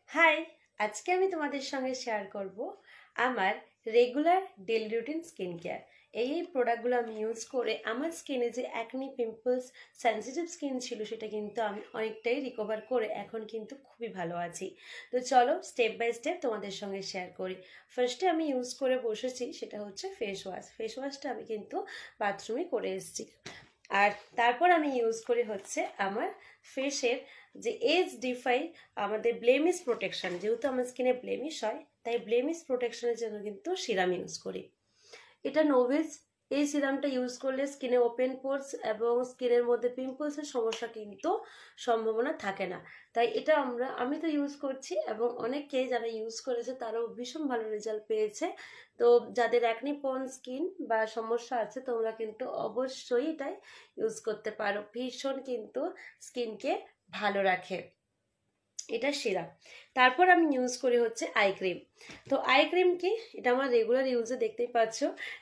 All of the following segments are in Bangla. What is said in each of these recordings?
হাই, আজকে আমি তোমাদের সঙ্গে শেয়ার করব আমার regular daily routine skin care. এই প্রোডাক্টগুলো আমি ইউজ করে আমার স্কিনে যে অ্যাকনি, পিম্পলস, সেনসিটিভ স্কিন ছিল সেটা কিন্তু আমি অনেকটাই রিকভার করে এখন কিন্তু খুবই ভালো আছি। তো চলো স্টেপ বাই স্টেপ তোমাদের সঙ্গে শেয়ার করি। ফার্স্টে আমি ইউজ করে বসেছি, সেটা হচ্ছে ফেস ওয়াশ। ফেস ওয়াশটা আমি কিন্তু বাথরুমে করে এসেছি। আর তারপর আমি ইউজ করি হচ্ছে আমার ফেসের যে এজ ডিফাই আমাদের ব্লেমিশ প্রোটেকশন, যেহেতু আমার স্কিনে ব্লেমিশ হয় তাই ব্লেমিশ প্রোটেকশনের জন্য কিন্তু সিরাম ইউজ করি। এটা নোভেজ। এই সিরামটা ইউজ করলে স্কিনে ওপেন পোরস এবং স্কিনের মধ্যে পিম্পলসের সমস্যা কিন্তু সম্ভাবনা থাকে না। তাই এটা আমি তো ইউজ করছি এবং অনেকে যারা ইউজ করেছে তারাও ভীষণ ভালো রেজাল্ট পেয়েছে। তো যাদের অ্যাকনি প্রোন স্কিন বা সমস্যা আছে তোমরা কিন্তু অবশ্যই এটাই ইউজ করতে পারো। ভীষণ কিন্তু স্কিনকে ভালো রাখে এটা সিরাম। তারপর আমি ইউজ করি হচ্ছে আই ক্রিম। তো আই ক্রিম কি, এটা আমার রেগুলার ইউজে দেখতেই পাচ্ছ,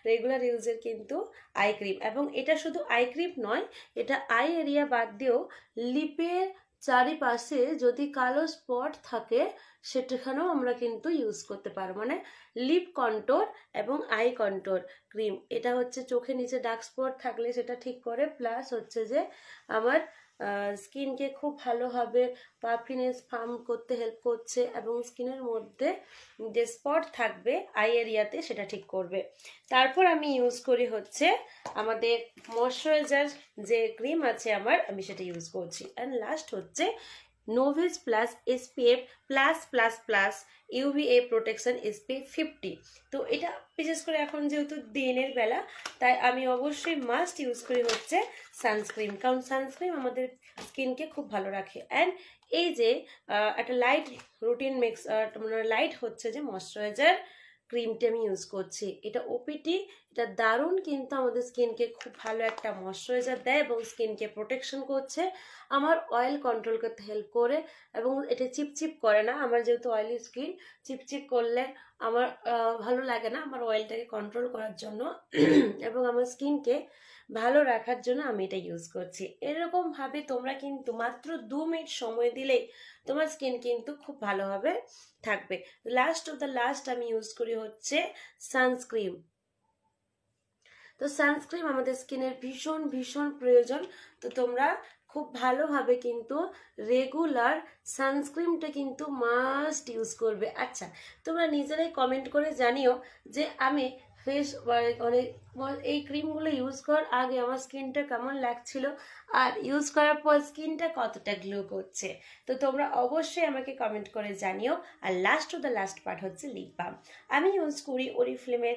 রেগুলার ইউজের কিন্তু আই ক্রিম। এবং এটা শুধু আই ক্রিম নয়, এটা আই এরিয়া বাদ দিয়েও লিপের চারিপাশে যদি কালো স্পট থাকে সেটাখানেও আমরা কিন্তু ইউজ করতে পারো। মানে লিপ কন্ট্রোল এবং আই কন্ট্রোল ক্রিম, এটা হচ্ছে চোখের নিচে ডার্ক স্পট থাকলে সেটা ঠিক করে, প্লাস হচ্ছে যে আমার স্কিনকে খুব ভালোভাবে পাফিনেস ফার্ম করতে হেল্প করছে এবং স্কিনের মধ্যে যে স্পট থাকবে আই এরিয়াতে সেটা ঠিক করবে। তারপর আমি ইউজ করি হচ্ছে আমাদের ময়শ্চারাইজার যে ক্রিম আছে আমার, আমি সেটা ইউজ করছি। অ্যান্ড লাস্ট হচ্ছে Novage plus SPF plus plus plus UVA protection SPF 50। তো এটা বিশেষ করে এখন যেহেতু দিনের বেলা তাই আমি অবশ্যই মাস্ট ইউজ করি হচ্ছে সানস্ক্রিন, কারণ সানস্ক্রিন আমাদের স্কিনকে খুব ভালো রাখে। অ্যান্ড এই যে একটা লাইট রুটিন মিক্স, মানে লাইট হচ্ছে যে ময়শ্চারাইজার ক্রিমটা আমি ইউজ করছি, এটা ওপিটি। এটা দারুণ কিন্তু আমাদের স্কিনকে খুব ভালো একটা ময়শ্চারাইজার দেয় এবং স্কিনকে প্রোটেকশন করছে, আমার অয়েল কন্ট্রোল করতে হেল্প করে এবং এটা চিপচিপ করে না। আমার যেহেতু অয়েলি স্কিন, চিপচিপ করলে আমার ভালো লাগে না। আমার অয়েলটাকে কন্ট্রোল করার জন্য এবং আমার স্কিনকে ভালো রাখার জন্য আমি এটা ইউজ করছি। এরকম ভাবে তোমরা কিন্তু মাত্র 2 মিনিট সময় দিলেই তোমার স্কিন কিন্তু খুব ভালোভাবে থাকবে। লাস্ট অফ দ্য লাস্ট আমি ইউজ করি হচ্ছে সানস্ক্রিন। তো সানস্ক্রিন আমাদের স্কিনের ভীষণ ভীষণ প্রয়োজন। তো তোমরা খুব ভালোভাবে কিন্তু রেগুলার সানস্ক্রিনটা কিন্তু মাস্ট ইউজ করবে। আচ্ছা, তোমরা নিজেরাই কমেন্ট করে জানিও যে আমি ফেস মানে এই ক্রিমগুলো ইউজ করার আগে আমার স্কিনটা কেমন লাগছিল আর ইউজ করার পর স্কিনটা কতটা গ্লো করছে। তো তোমরা অবশ্যই আমাকে কমেন্ট করে জানিও। আর last to the last part হচ্ছে লিপ বাম। আমি ইউজ করি ওরিফ্লেমের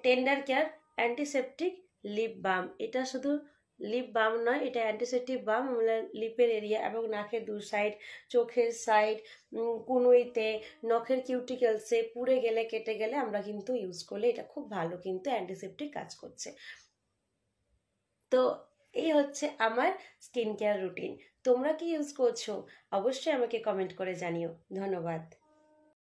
tender care antiseptic lip balm. এটা শুধু লিপ বাম নয়, এটা অ্যান্টিসেপটিক বাম। আমরা লিপের এরিয়া এবং নাকের দু সাইড, চোখের সাইড, কুনুইতে, নখের কিউটিকেলসে পুড়ে গেলে, কেটে গেলে আমরা কিন্তু ইউজ করলে এটা খুব ভালো কিন্তু অ্যান্টিসেপটিক কাজ করছে। তো এই হচ্ছে আমার স্কিন কেয়ার রুটিন। তোমরা কি ইউজ করছো অবশ্যই আমাকে কমেন্ট করে জানিও। ধন্যবাদ।